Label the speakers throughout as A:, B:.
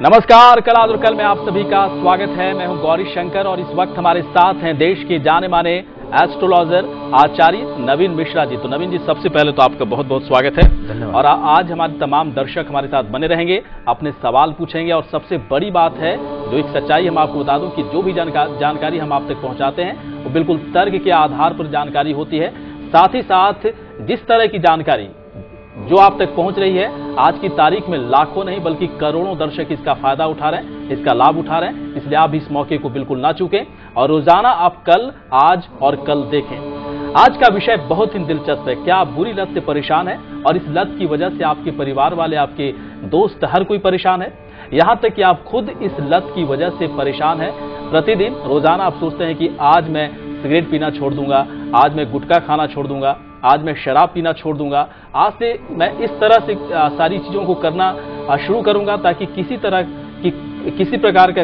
A: नमस्कार, कल आज और कल में आप सभी का स्वागत है। मैं हूं गौरी शंकर और इस वक्त हमारे साथ हैं देश के जाने माने एस्ट्रोलॉजर आचार्य नवीन मिश्रा जी। तो नवीन जी, सबसे पहले तो आपका बहुत बहुत स्वागत है।
B: धन्यवाद।
A: और आज हमारे तमाम दर्शक हमारे साथ बने रहेंगे, अपने सवाल पूछेंगे और सबसे बड़ी बात है, जो एक सच्चाई हम आपको बता दूं कि जो भी जानकारी हम आप तक पहुंचाते हैं वो बिल्कुल तर्क के आधार पर जानकारी होती है। साथ ही साथ जिस तरह की जानकारी जो आप तक पहुंच रही है, आज की तारीख में लाखों नहीं बल्कि करोड़ों दर्शक इसका फायदा उठा रहे हैं, इसका लाभ उठा रहे हैं। इसलिए आप इस मौके को बिल्कुल ना चूकें और रोजाना आप कल, आज और कल देखें। आज का विषय बहुत ही दिलचस्प है। क्या आप बुरी लत से परेशान हैं और इस लत की वजह से आपके परिवार वाले, आपके दोस्त, हर कोई परेशान है? यहां तक कि आप खुद इस लत की वजह से परेशान हैं। प्रतिदिन रोजाना आप सोचते हैं कि आज मैं सिगरेट पीना छोड़ दूंगा, आज मैं गुटखा खाना छोड़ दूंगा, आज मैं शराब पीना छोड़ दूंगा, आज से मैं इस तरह से सारी चीजों को करना शुरू करूंगा ताकि किसी प्रकार का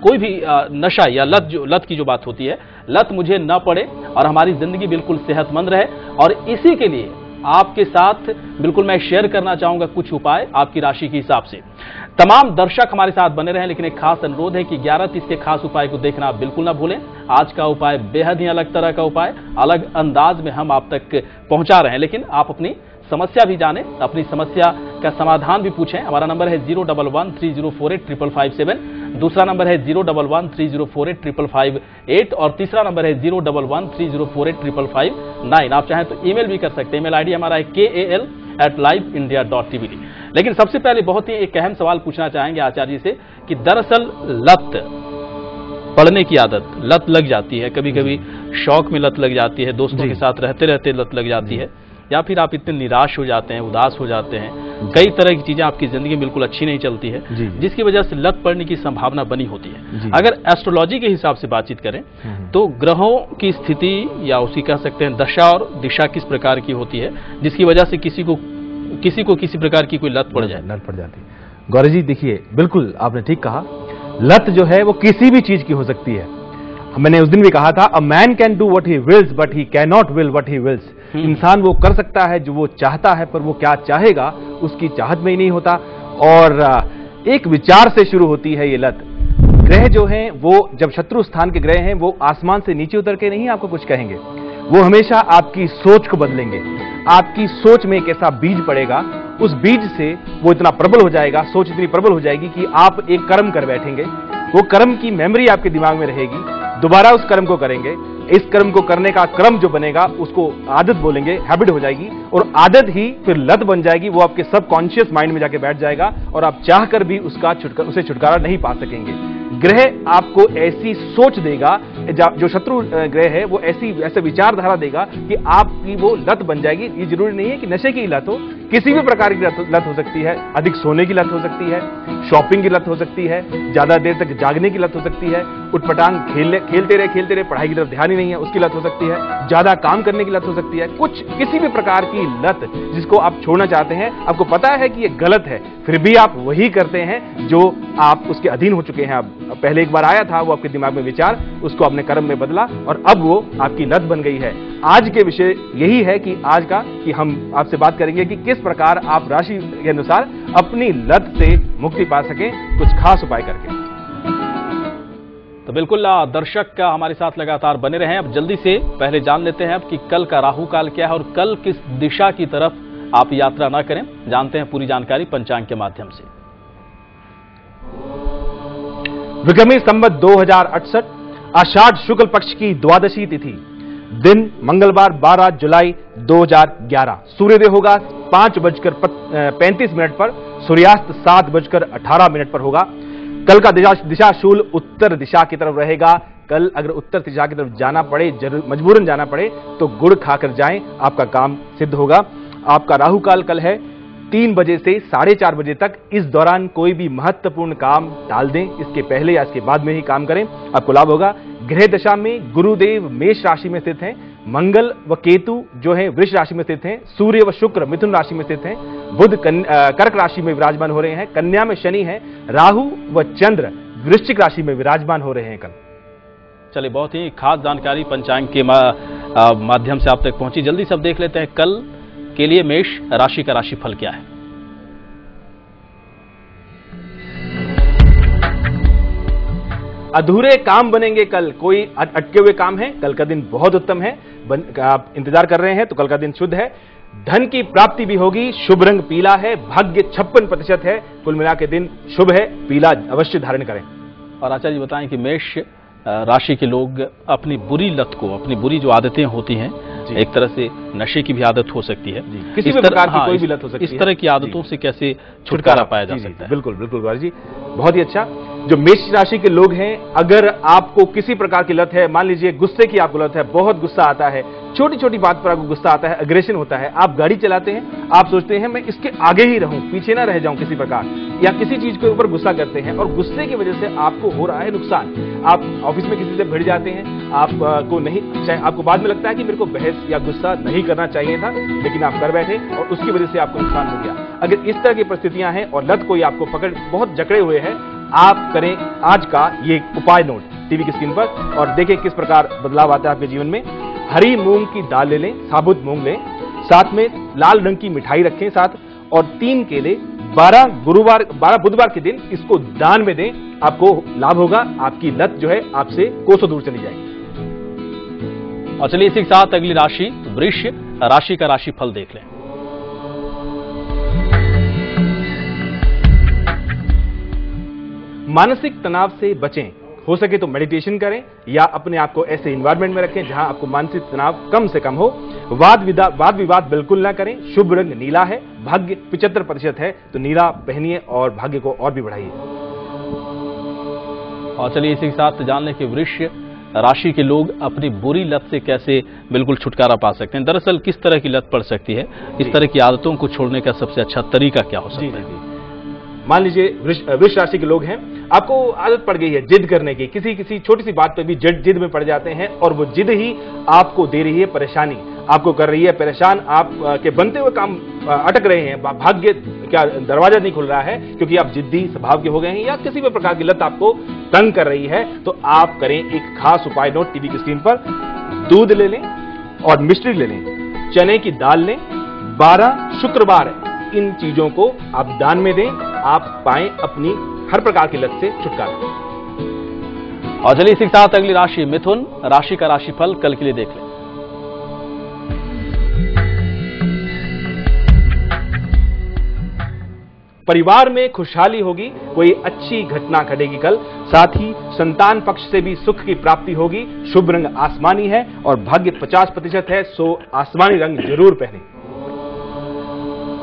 A: कोई भी नशा या लत की जो बात होती है, लत मुझे न पड़े और हमारी जिंदगी बिल्कुल सेहतमंद रहे। और इसी के लिए आपके साथ बिल्कुल मैं शेयर करना चाहूंगा कुछ उपाय आपकी राशि के हिसाब से। तमाम दर्शक हमारे साथ बने रहें, लेकिन एक खास अनुरोध है कि 11:30 के खास उपाय को देखना आप बिल्कुल ना भूलें। आज का उपाय बेहद ही अलग तरह का उपाय, अलग अंदाज में हम आप तक पहुंचा रहे हैं। लेकिन आप अपनी समस्या भी जानें, अपनी समस्या का समाधान भी पूछें। हमारा नंबर है 01130485557, दूसरा नंबर है 01130485558 और तीसरा नंबर है 01130485559। आप चाहें तो ईमेल भी कर सकते हैं। ईमेल आईडी हमारा है kal@liveindia.tv। लेकिन सबसे पहले बहुत ही एक अहम सवाल पूछना चाहेंगे आचार्य जी से कि दरअसल लत पढ़ने की आदत, लत लग जाती है, कभी कभी शौक में लत लग जाती है, दोस्तों के साथ रहते रहते लत लग जाती है, या फिर आप इतने निराश हो जाते हैं, उदास हो जाते हैं, कई तरह की चीजें आपकी जिंदगी बिल्कुल अच्छी नहीं चलती है, जिसकी वजह से लत पड़ने की संभावना बनी होती है। अगर एस्ट्रोलॉजी के हिसाब से बातचीत करें तो ग्रहों की स्थिति या उसी कह सकते हैं दशा और दिशा किस प्रकार की होती है जिसकी वजह से किसी को किसी प्रकार की कोई लत पड़ जाए?
B: लत पड़ जाती है। गौरी जी देखिए, बिल्कुल आपने ठीक कहा। लत जो है वो किसी भी चीज की हो सकती है। मैंने उस दिन भी कहा था, a man can do what he wills but he can not will what he wills. इंसान वो कर सकता है जो वो चाहता है, पर वो क्या चाहेगा उसकी चाहत में ही नहीं होता। और एक विचार से शुरू होती है ये लत। ग्रह जो हैं वो जब शत्रु स्थान के ग्रह हैं, वो आसमान से नीचे उतर के नहीं आपको कुछ कहेंगे, वो हमेशा आपकी सोच को बदलेंगे। आपकी सोच में एक ऐसा बीज पड़ेगा, उस बीज से वो इतना प्रबल हो जाएगा, सोच इतनी प्रबल हो जाएगी कि आप एक कर्म कर बैठेंगे। वो कर्म की मेमोरी आपके दिमाग में रहेगी, दोबारा उस कर्म को करेंगे। इस कर्म को करने का क्रम जो बनेगा उसको आदत बोलेंगे, हैबिट हो जाएगी, और आदत ही फिर लत बन जाएगी। वो आपके सबकॉन्शियस माइंड में जाके बैठ जाएगा और आप चाहकर भी उसे छुटकारा नहीं पा सकेंगे। ग्रह आपको ऐसी सोच देगा, जो शत्रु ग्रह है वो ऐसे विचारधारा देगा कि आपकी वो लत बन जाएगी। ये जरूरी नहीं है कि नशे की लत हो, किसी भी प्रकार की लत हो सकती है। अधिक सोने की लत हो सकती है, शॉपिंग की लत हो सकती है, ज्यादा देर तक जागने की लत हो सकती है, उटपटांग खेलते रहे पढ़ाई की तरफ ध्यान ही नहीं है उसकी लत हो सकती है, ज्यादा काम करने की लत हो सकती है। किसी भी प्रकार की लत जिसको आप छोड़ना चाहते हैं, आपको पता है कि ये गलत है, फिर भी आप वही करते हैं जो आप उसके अधीन हो चुके हैं। आप पहले एक बार आया था वो आपके दिमाग में विचार, उसको आपने कर्म में बदला और अब वो आपकी लत बन गई है। आज के विषय यही है कि आज का कि हम आपसे बात करेंगे कि किस प्रकार आप राशि के अनुसार अपनी लत से मुक्ति पा सकें, कुछ खास उपाय करके।
A: तो बिल्कुल दर्शक का हमारे साथ लगातार बने रहें। अब जल्दी से पहले जान लेते हैं अब कि कल का राहु काल क्या है और कल किस दिशा की तरफ आप यात्रा ना करें। जानते हैं पूरी जानकारी पंचांग के माध्यम से।
B: विक्रमी संवत 2068 आषाढ़ शुक्ल पक्ष की द्वादशी तिथि, दिन मंगलवार 12 जुलाई 2011। सूर्योदय होगा 5:35 पर, सूर्यास्त 7:18 पर होगा। कल का दिशा शूल उत्तर दिशा की तरफ रहेगा। कल अगर उत्तर दिशा की तरफ जाना पड़े, मजबूरन जाना पड़े, तो गुड़ खाकर जाएं, आपका काम सिद्ध होगा। आपका राहु काल कल है 3 बजे से 4:30 बजे तक। इस दौरान कोई भी महत्वपूर्ण काम टाल दें, इसके पहले या इसके बाद में ही काम करें, आपको लाभ होगा। ग्रह दशा में गुरुदेव मेष राशि में स्थित हैं, मंगल व केतु जो है वृष राशि में स्थित हैं, सूर्य व शुक्र मिथुन राशि में स्थित हैं, बुध कर्क राशि में विराजमान हो रहे हैं, कन्या में शनि है, राहु व चंद्र वृश्चिक राशि में विराजमान हो रहे हैं कल।
A: चलिए, बहुत ही खास जानकारी पंचांग के माध्यम से आप तक पहुंची। जल्दी सब देख लेते हैं कल के लिए मेष राशि का राशिफल क्या है।
B: अधूरे काम बनेंगे कल, कोई अटके हुए काम है, कल का दिन बहुत उत्तम है, आप इंतजार कर रहे हैं तो कल का दिन शुद्ध है। धन की प्राप्ति भी होगी, शुभ रंग पीला है, भाग्य 56% है, कुल मिला के दिन शुभ है, पीला अवश्य धारण करें।
A: और आचार्य जी बताएं कि मेष राशि के लोग अपनी बुरी लत को, अपनी बुरी जो आदतें होती हैं, एक तरह से नशे की भी आदत हो सकती है,
B: किसी भी प्रकार की कोई भी लत हो सकती है,
A: इस तरह की आदतों से कैसे छुटकारा पाया जा सकता है?
B: बिल्कुल बिल्कुल कुमार जी, बहुत ही अच्छा। जो मेष राशि के लोग हैं, अगर आपको किसी प्रकार की लत है, मान लीजिए गुस्से की आपको लत है, बहुत गुस्सा आता है, छोटी छोटी बात पर आपको गुस्सा आता है, अग्रेशन होता है, आप गाड़ी चलाते हैं, आप सोचते हैं मैं इसके आगे ही रहूं, पीछे ना रह जाऊं किसी प्रकार, या किसी चीज के ऊपर गुस्सा करते हैं और गुस्से की वजह से आपको हो रहा है नुकसान, आप ऑफिस में किसी से भिड़ जाते हैं, आपको नहीं, चाहे आपको बाद में लगता है कि मेरे को बहस या गुस्सा नहीं करना चाहिए था, लेकिन आप कर बैठे और उसकी वजह से आपको नुकसान हो गया। अगर इस तरह की परिस्थितियां हैं और लत कोई आपको पकड़ बहुत जकड़े हुए है, आप करें आज का ये उपाय नोट टीवी की स्क्रीन पर और देखें किस प्रकार बदलाव आता है आपके जीवन में। हरी मूंग की दाल ले लें, साबुत मूंग लें, साथ में लाल रंग की मिठाई रखें साथ, और 3 केले 12 बुधवार के दिन इसको दान में दें, आपको लाभ होगा, आपकी लत जो है आपसे कोसों दूर चली जाएगी।
A: और चलिए इसी के साथ अगली राशि वृष राशि का राशि फल देख लें।
B: मानसिक तनाव से बचें, हो सके तो मेडिटेशन करें या अपने आप को ऐसे एनवायरनमेंट में रखें जहां आपको मानसिक तनाव कम से कम हो। वाद विवाद बिल्कुल ना करें, शुभ रंग नीला है, भाग्य 75% है, तो नीला पहनिए और भाग्य को और भी बढ़ाइए।
A: और चलिए इसी के साथ जान लें कि वृष राशि के लोग अपनी बुरी लत से कैसे बिल्कुल छुटकारा पा सकते हैं। दरअसल किस तरह की लत पड़ सकती है, इस तरह की आदतों को छोड़ने का सबसे अच्छा तरीका क्या हो सकता है?
B: मान लीजिए वृष राशि के लोग हैं, आपको आदत पड़ गई है जिद करने की, किसी छोटी सी बात पे भी जिद में पड़ जाते हैं और वो जिद ही आपको दे रही है परेशानी, आपको कर रही है परेशान, आप के बनते हुए काम अटक रहे हैं, भाग्य क्या दरवाजा नहीं खुल रहा है क्योंकि आप जिद्दी स्वभाव के हो गए हैं या किसी भी प्रकार की लत आपको तंग कर रही है, तो आप करें एक खास उपाय नोट टीवी की स्क्रीन पर। दूध ले लें और मिश्री ले लें, चने की दाल लें, 12 शुक्रवार इन चीजों को आप दान में दें, आप पाएं अपनी हर प्रकार की लत से छुटकारा।
A: और चलिए इसी के साथ अगली राशि मिथुन राशि का राशिफल कल के लिए देख लें।
B: परिवार में खुशहाली होगी, कोई अच्छी घटना घटेगी कल, साथ ही संतान पक्ष से भी सुख की प्राप्ति होगी, शुभ रंग आसमानी है और भाग्य 50% है, सो आसमानी रंग जरूर पहने।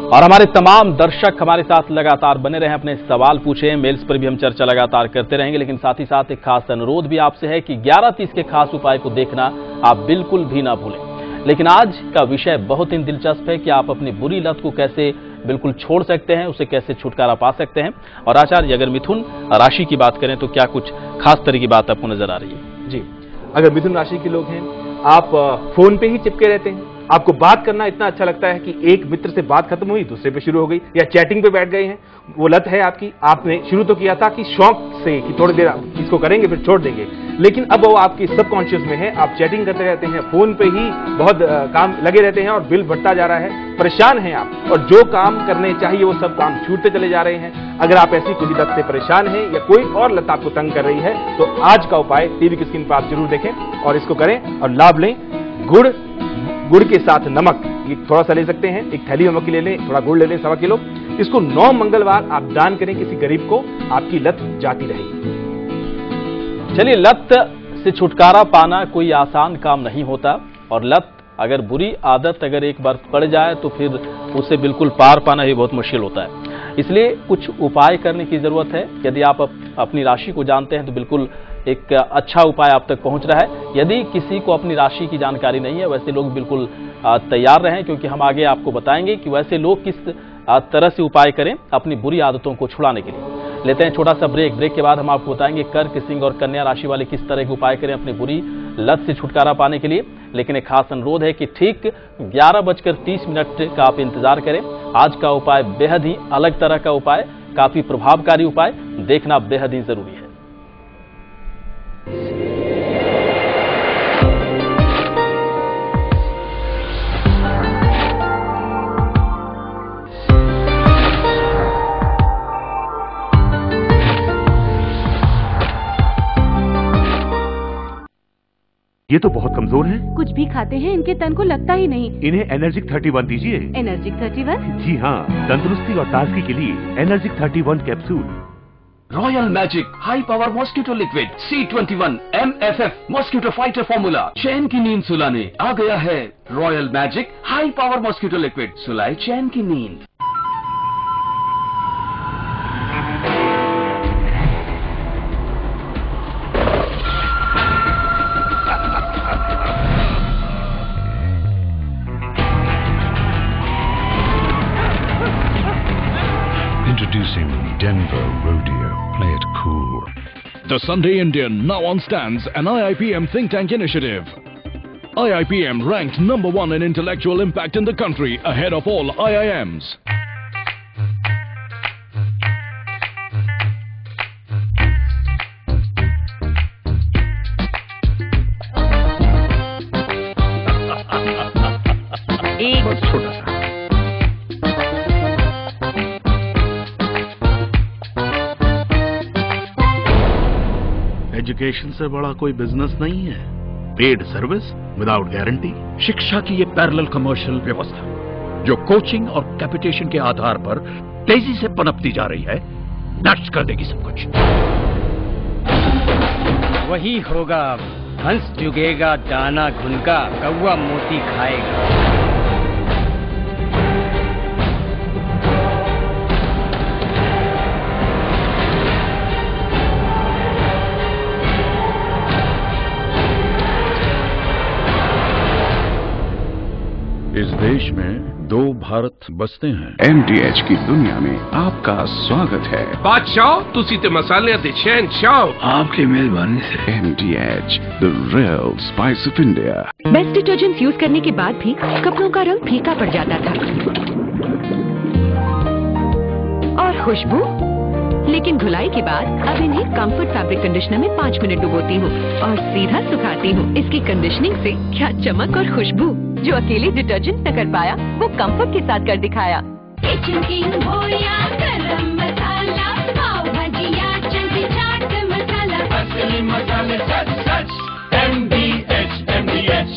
A: और हमारे तमाम दर्शक हमारे साथ लगातार बने रहे, अपने सवाल पूछें, मेल्स पर भी हम चर्चा लगातार करते रहेंगे, लेकिन साथ ही साथ एक खास अनुरोध भी आपसे है कि 11:30 के खास उपाय को देखना आप बिल्कुल भी ना भूलें। लेकिन आज का विषय बहुत ही दिलचस्प है कि आप अपनी बुरी लत को कैसे बिल्कुल छोड़ सकते हैं, उसे कैसे छुटकारा पा सकते हैं। और आचार्य, अगर मिथुन राशि की बात करें तो क्या कुछ खास तरह की बात आपको नजर आ रही है?
B: जी, अगर मिथुन राशि के लोग हैं, आप फोन पे ही चिपके रहते हैं, आपको बात करना इतना अच्छा लगता है कि एक मित्र से बात खत्म हुई दूसरे पे शुरू हो गई, या चैटिंग पे बैठ गए हैं, वो लत है आपकी। आपने शुरू तो किया था कि शौक से कि थोड़ी देर इसको करेंगे फिर छोड़ देंगे, लेकिन अब वो आपकी सबकॉन्शियस में है, आप चैटिंग करते रहते हैं, फोन पे ही बहुत काम लगे रहते हैं और बिल बढ़ता जा रहा है, परेशान हैं आप, और जो काम करने चाहिए वो सब काम छूटते चले जा रहे हैं। अगर आप ऐसी कोई लत से परेशान हैं या कोई और लत आपको तंग कर रही है, तो आज का उपाय टीवी की स्क्रीन पर आप जरूर देखें और इसको करें और लाभ लें। गुड़ के साथ नमक, ये थोड़ा सा ले सकते हैं, एक थैली नमक की ले लें, थोड़ा गुड़ ले लें 1.25 किलो, इसको 9 मंगलवार आप दान करें किसी गरीब को, आपकी लत जाती रहेगी।
A: चलिए, लत से छुटकारा पाना कोई आसान काम नहीं होता, और लत अगर बुरी आदत अगर एक बार पड़ जाए तो फिर उसे बिल्कुल पार पाना ही बहुत मुश्किल होता है। इसलिए कुछ उपाय करने की जरूरत है। यदि आप अपनी राशि को जानते हैं तो बिल्कुल एक अच्छा उपाय आप तक पहुंच रहा है। यदि किसी को अपनी राशि की जानकारी नहीं है, वैसे लोग बिल्कुल तैयार रहें, क्योंकि हम आगे आपको बताएंगे कि वैसे लोग किस तरह से उपाय करें अपनी बुरी आदतों को छुड़ाने के लिए। लेते हैं छोटा सा ब्रेक के बाद हम आपको बताएंगे कर्क, सिंह और कन्या राशि वाले किस तरह के उपाय करें अपनी बुरी लत से छुटकारा पाने के लिए। लेकिन एक खास अनुरोध है कि ठीक 11:30 का आप इंतजार करें। आज का उपाय बेहद ही अलग तरह का उपाय, काफी प्रभावकारी उपाय, देखना बेहद ही जरूरी है।
C: ये तो बहुत कमजोर हैं।
D: कुछ भी खाते हैं इनके तन को लगता ही नहीं।
C: इन्हें एनर्जिक 31 दीजिए।
D: एनर्जिक 31?
C: जी हाँ, तंदुरुस्ती और ताजगी के लिए energetic 31 capsule.
E: Royal magic high power mosquito liquid C21 MFF mosquito fighter formula चैन की नींद सुलाने आ गया है। Royal magic high power mosquito liquid सुलाए चैन की नींद।
F: Introducing Denver Rodeo. Play it cool.
G: The Sunday Indian now on stands an IIPM think tank initiative. IIPM ranked #1 in intellectual impact in the country, ahead of all IIMs.
F: बस छोटा सा।
H: Education से बड़ा कोई बिजनेस नहीं है। Paid service without guarantee.
I: शिक्षा की ये पैरेलल कमर्शियल व्यवस्था जो कोचिंग और कैपिटेशन के आधार पर तेजी से पनपती जा रही है, नष्ट कर देगी सब कुछ।
J: वही होगा, हंस चुगेगा दाना घुनका, कौवा मोती खाएगा।
F: इस देश में 2 भारत बसते हैं।
K: MDH की दुनिया में आपका स्वागत है।
L: बादशाह तुसी ते मसाले ते शहंशाह
K: आपकी मेहरबानी से। MDH, the real spice of India।
M: Best detergent use करने के बाद भी कपड़ों का रंग फीका पड़ जाता था और खुशबू, लेकिन धुलाई के बाद अब इन्हें कंफर्ट फैब्रिक कंडीशनर में 5 मिनट डुबोती हूँ और सीधा सुखाती हूँ। इसकी कंडीशनिंग से क्या चमक और खुशबू जो अकेले डिटर्जेंट न कर पाया, वो कंफर्ट के साथ कर दिखाया।
N: किचन किंग होया गरम मसाला, पाव भजिया चंदी चाट मसाला, असली मसाले सच सच MDH MDH।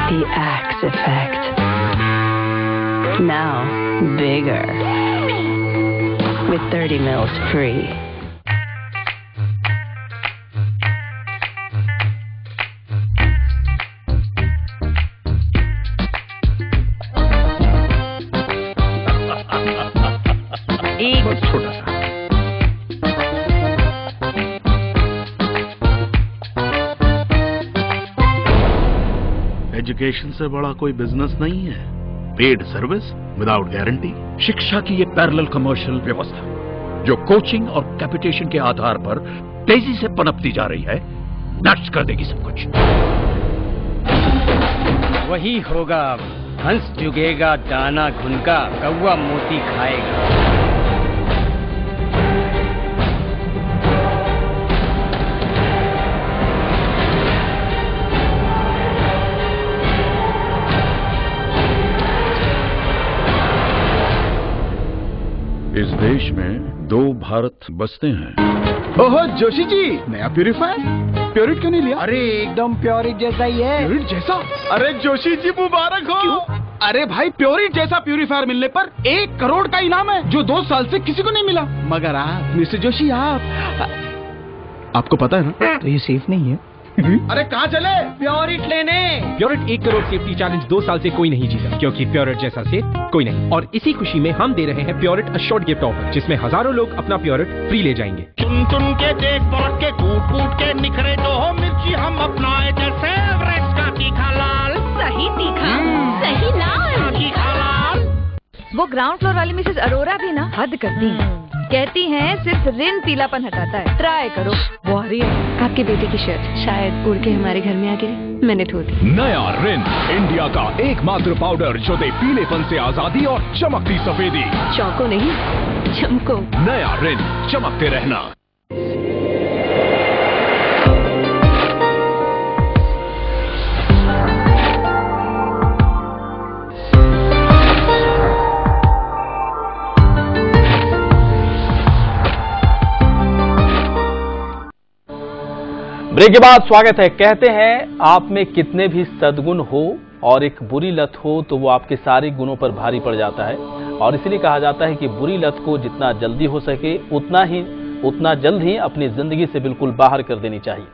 O: The Axe Effect. Now bigger. With 30 mils free.
F: बस छोटा सा।
H: एजुकेशन से बड़ा कोई बिजनेस नहीं है। Paid service without guarantee.
I: शिक्षा की ये पैरेलल कमर्शियल व्यवस्था जो कोचिंग और कैपिटेशन के आधार पर तेजी से पनपती जा रही है, नष्ट कर देगी सब कुछ।
J: वही होगा, हंस चुगेगा दाना घुनका, कौवा मोती खाएगा।
F: इस देश में 2 भारत बसते हैं।
P: ओहो जोशी जी, नया प्यूरिफायर प्योरिट क्यों नहीं लिया? अरे एकदम प्योरिट जैसा ही है। प्योरिट जैसा? अरे जोशी जी मुबारक हो। क्यों? अरे भाई, प्योरिट जैसा प्यूरिफायर मिलने पर 1 करोड़ का इनाम है, जो 2 साल से किसी को नहीं मिला। मगर आप मिस्टर जोशी, आपको पता है ना, तो ये सेफ नहीं है। अरे कहाँ चले?
Q: प्योरिट लेने। प्योरिट 1 करोड़ सेफ्टी चैलेंज 2 साल से कोई नहीं जीता, क्योंकि प्योरिट जैसा सेफ कोई नहीं। और इसी खुशी में हम दे रहे हैं प्योरिट अशोर्ड गिफ्ट ऑफर, जिसमें हजारों लोग अपना प्योरिट फ्री ले जाएंगे।
L: चुन चुन के देख बांट के कूट कूट के निखरे जो हो मिर्ची हम अपनाए जैसे एवरेस्ट का तीखा लाल।
D: सही तीखा, सही लाल।
L: तीखा लाल।
D: वो ग्राउंड फ्लोर वाली मिसेस अरोरा भी ना हद करती हैं। कहती हैं सिर्फ रिन पीलापन हटाता है, ट्राई करो। वो आ रही है।
M: आपके बेटे की शर्ट शायद उड़ के हमारे घर में आ गिरी, मैंने धो दी।
G: नया रिन, इंडिया का एकमात्र पाउडर जो दे पीलेपन से आजादी और चमकती सफेदी।
M: चौको नहीं, चमको।
G: नया रिन, चमकते रहना।
A: ब्रेक के बाद स्वागत है। कहते हैं आप में कितने भी सद्गुण हो और एक बुरी लत हो तो वो आपके सारे गुणों पर भारी पड़ जाता है, और इसलिए कहा जाता है कि बुरी लत को जितना जल्दी हो सके उतना जल्द ही अपनी जिंदगी से बिल्कुल बाहर कर देनी चाहिए।